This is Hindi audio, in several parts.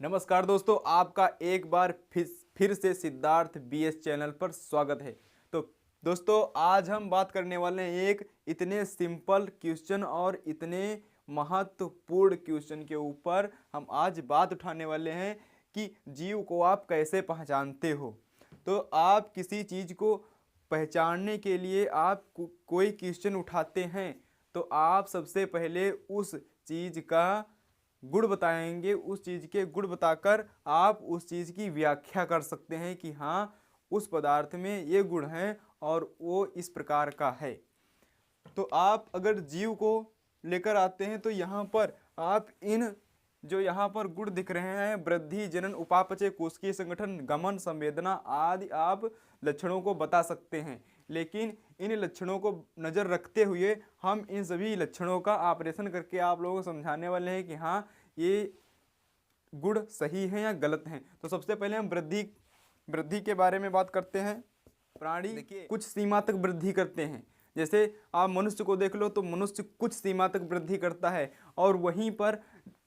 नमस्कार दोस्तों, आपका एक बार फिर से सिद्धार्थ बीएस चैनल पर स्वागत है। तो दोस्तों, आज हम बात करने वाले हैं एक इतने सिंपल क्वेश्चन और इतने महत्वपूर्ण क्वेश्चन के ऊपर। हम आज बात उठाने वाले हैं कि जीव को आप कैसे पहचानते हो। तो आप किसी चीज़ को पहचानने के लिए आप कोई क्वेश्चन उठाते हैं तो आप सबसे पहले उस चीज़ का गुण बताएंगे। उस चीज़ के गुण बताकर आप उस चीज़ की व्याख्या कर सकते हैं कि हाँ, उस पदार्थ में ये गुण हैं और वो इस प्रकार का है। तो आप अगर जीव को लेकर आते हैं तो यहाँ पर आप इन जो यहाँ पर गुण दिख रहे हैं, वृद्धि, जनन, उपापचय, कोशिकीय संगठन, गमन, संवेदना आदि, आप लक्षणों को बता सकते हैं। लेकिन इन लक्षणों को नज़र रखते हुए हम इन सभी लक्षणों का ऑपरेशन करके आप लोगों को समझाने वाले हैं कि हाँ, ये गुण सही हैं या गलत हैं। तो सबसे पहले हम वृद्धि के बारे में बात करते हैं। प्राणी कुछ सीमा तक वृद्धि करते हैं। जैसे आप मनुष्य को देख लो तो मनुष्य कुछ सीमा तक वृद्धि करता है, और वहीं पर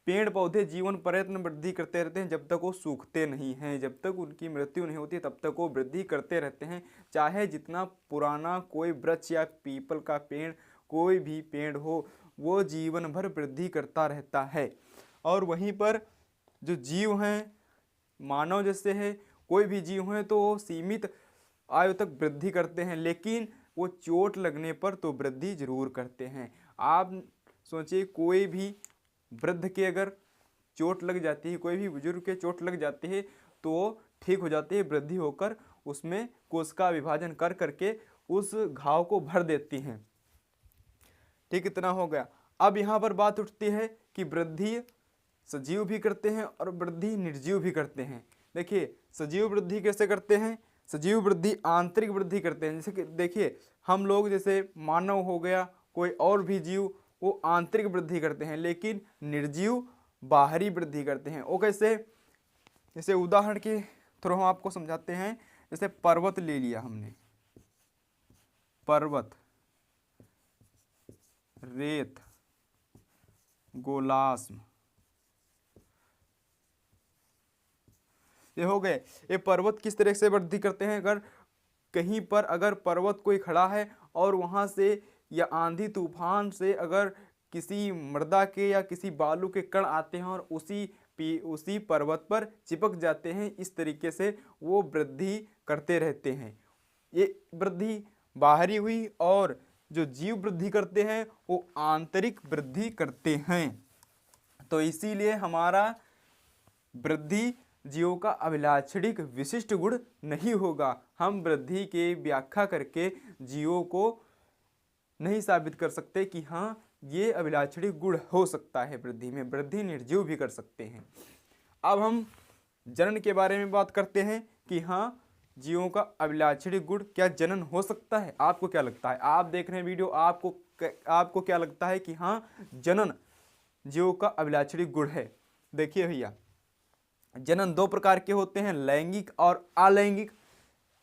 पेड़ पौधे जीवन प्रयत्न वृद्धि करते रहते हैं जब तक वो सूखते नहीं हैं, जब तक उनकी मृत्यु नहीं होती तब तक वो वृद्धि करते रहते हैं। चाहे जितना पुराना कोई वृक्ष या पीपल का पेड़, कोई भी पेड़ हो, वो जीवन भर वृद्धि करता रहता है। और वहीं पर जो जीव हैं, मानव जैसे है, कोई भी जीव हैं तो वो सीमित आयु तक वृद्धि करते हैं, लेकिन वो चोट लगने पर तो वृद्धि जरूर करते हैं। आप सोचिए, कोई भी वृद्ध के अगर चोट लग जाती है, कोई भी बुजुर्ग के चोट लग जाती है तो वो ठीक हो जाती है, वृद्धि होकर उसमें कोशिका विभाजन कर करके उस घाव को भर देती हैं। ठीक, इतना हो गया। अब यहाँ पर बात उठती है कि वृद्धि सजीव भी करते हैं और वृद्धि निर्जीव भी करते हैं। देखिए, सजीव वृद्धि कैसे करते हैं। सजीव वृद्धि आंतरिक वृद्धि करते हैं। जैसे कि देखिए, हम लोग जैसे मानव हो गया, कोई और भी जीव, वो आंतरिक वृद्धि करते हैं, लेकिन निर्जीव बाहरी वृद्धि करते हैं। वो कैसे, जैसे उदाहरण के थ्रू हम आपको समझाते हैं। जैसे पर्वत ले लिया हमने, पर्वत, रेत, गोलाश्म, ये हो गए। ये पर्वत किस तरह से वृद्धि करते हैं। अगर कहीं पर अगर पर्वत कोई खड़ा है और वहाँ से या आंधी तूफान से अगर किसी मृदा के या किसी बालू के कण आते हैं और उसी पर्वत पर चिपक जाते हैं, इस तरीके से वो वृद्धि करते रहते हैं। ये वृद्धि बाहरी हुई। और जो जीव वृद्धि करते हैं वो आंतरिक वृद्धि करते हैं। तो इसीलिए हमारा वृद्धि जीवों का अभिलाक्षणिक विशिष्ट गुण नहीं होगा। हम वृद्धि की व्याख्या करके जीवों को नहीं साबित कर सकते कि हाँ, ये अभिलाक्षणिक गुण हो सकता है वृद्धि में। वृद्धि निर्जीव भी कर सकते हैं। अब हम जनन के बारे में बात करते हैं कि हाँ, जीवों का अभिलाक्षणिक गुण, क्या जनन हो सकता है। आपको क्या लगता है, आप देख रहे हैं वीडियो, आपको क्या लगता है कि हाँ, जनन जीवों का अभिलाक्षणिक गुण है। देखिए भैया, जनन दो प्रकार के होते हैं, लैंगिक और अलैंगिक।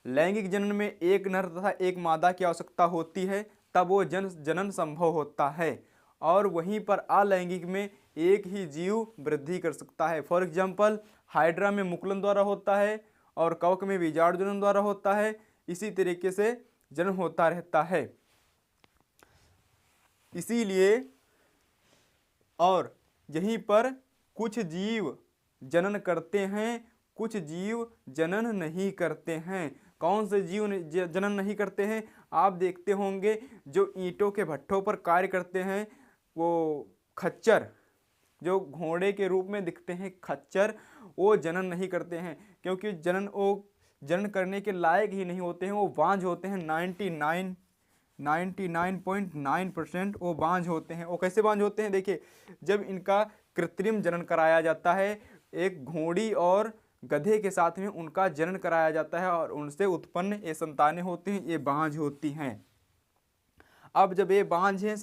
लैंगिक जनन में एक नर तथा एक मादा की आवश्यकता होती है, तब वो जनन संभव होता है। और वहीं पर अलैंगिक में एक ही जीव वृद्धि कर सकता है। फॉर एग्जाम्पल, हाइड्रा में मुकुलन द्वारा होता है और कवक में बीजाणु जनन द्वारा होता है। इसी तरीके से जनन होता रहता है। इसीलिए और यहीं पर कुछ जीव जनन करते हैं, कुछ जीव जनन नहीं करते हैं। कौन से जीव जनन नहीं करते हैं। आप देखते होंगे जो ईंटों के भट्ठों पर कार्य करते हैं, वो खच्चर, जो घोड़े के रूप में दिखते हैं, खच्चर, वो जनन नहीं करते हैं, क्योंकि वो जनन करने के लायक ही नहीं होते हैं। वो बांझ होते हैं। 99.9% वो बांझ होते हैं। वो कैसे बांझ होते हैं, देखिए, जब इनका कृत्रिम जनन कराया जाता है, एक घोड़ी और गधे के साथ में उनका जनन कराया जाता है और उनसे उत्पन्न ये संतानें होती हैं, ये बांझ होती हैं। अब जब ये बांझ हैं,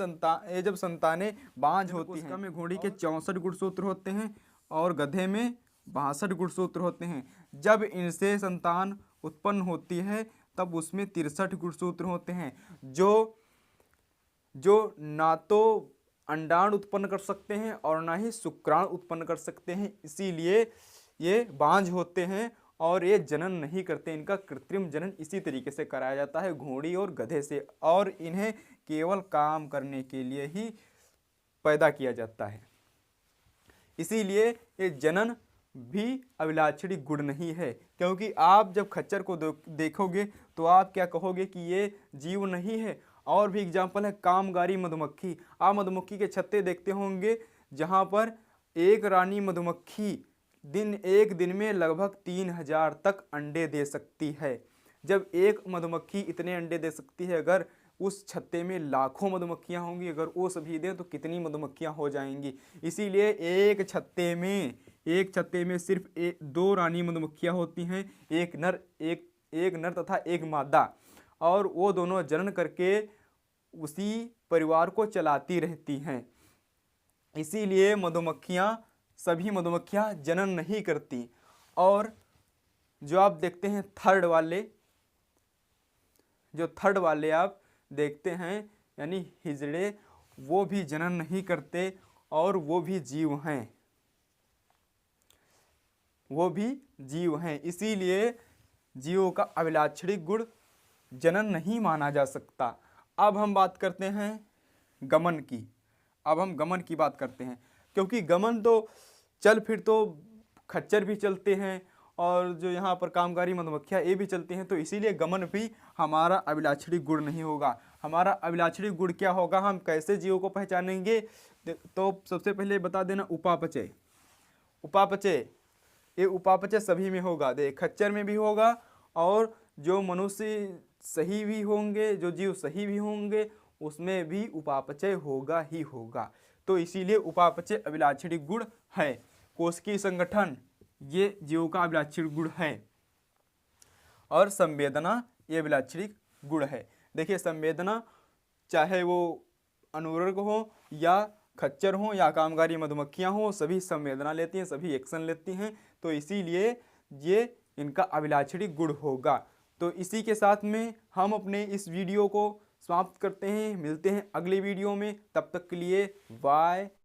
ये जब संतानें बांझ होती हैं, में घोड़ी के 64 गुणसूत्र होते हैं और गधे में 62 गुणसूत्र होते हैं। जब इनसे संतान उत्पन्न होती है तब उसमें 63 गुणसूत्र होते हैं, जो ना तो अंडाणु उत्पन्न कर सकते हैं और ना ही शुक्राणु उत्पन्न कर सकते हैं। इसीलिए ये बांझ होते हैं और ये जनन नहीं करते। इनका कृत्रिम जनन इसी तरीके से कराया जाता है, घोड़ी और गधे से, और इन्हें केवल काम करने के लिए ही पैदा किया जाता है। इसीलिए ये जनन भी अभिलाक्षणी गुण नहीं है, क्योंकि आप जब खच्चर को देखोगे तो आप क्या कहोगे कि ये जीव नहीं है। और भी एग्जाम्पल है कामगारी मधुमक्खी। आप मधुमक्खी के छत्ते देखते होंगे जहाँ पर एक रानी मधुमक्खी एक दिन में लगभग 3000 तक अंडे दे सकती है। जब एक मधुमक्खी इतने अंडे दे सकती है, अगर उस छत्ते में लाखों मधुमक्खियां होंगी, अगर वो सभी दें तो कितनी मधुमक्खियां हो जाएंगी। इसीलिए एक छत्ते में सिर्फ 2 रानी मधुमक्खियां होती हैं, एक नर तथा एक मादा, और वो दोनों जनन करके उसी परिवार को चलाती रहती हैं। इसीलिए सभी मधुमक्खियां जनन नहीं करती। और जो आप देखते हैं थर्ड वाले आप देखते हैं यानी हिजड़े, वो भी जनन नहीं करते और वो भी जीव हैं। इसीलिए जीवों का अभिलाक्षणी गुण जनन नहीं माना जा सकता। अब हम बात करते हैं गमन की बात करते हैं, क्योंकि गमन तो चल फिर तो खच्चर भी चलते हैं और जो यहाँ पर कामगारी मधुमक्खियाँ ये भी चलती हैं, तो इसीलिए गमन भी हमारा अभिलाक्षणी गुण नहीं होगा। हमारा अभिलाक्षणी गुण क्या होगा, हम कैसे जीवों को पहचानेंगे? तो सबसे पहले बता देना उपापचय। ये उपापचय सभी में होगा, देख खच्चर में भी होगा, और जो मनुष्य सही भी होंगे, जो जीव सही भी होंगे, उसमें भी उपापचय होगा ही होगा। तो इसीलिए उपापचय अभिलाक्षणी गुण है। कोशिकीय संगठन ये जीवों का अभिलाक्षणी गुण है। और संवेदना ये अभिलाक्षणी गुण है। देखिए संवेदना, चाहे वो अनुवर्ग हो या खच्चर हो या कामगारी मधुमक्खियां हो, सभी संवेदना लेती हैं, सभी एक्शन लेती हैं। तो इसीलिए ये इनका अभिलाक्षणी गुण होगा। तो इसी के साथ में हम अपने इस वीडियो को समाप्त करते हैं। मिलते हैं अगले वीडियो में, तब तक के लिए बाय।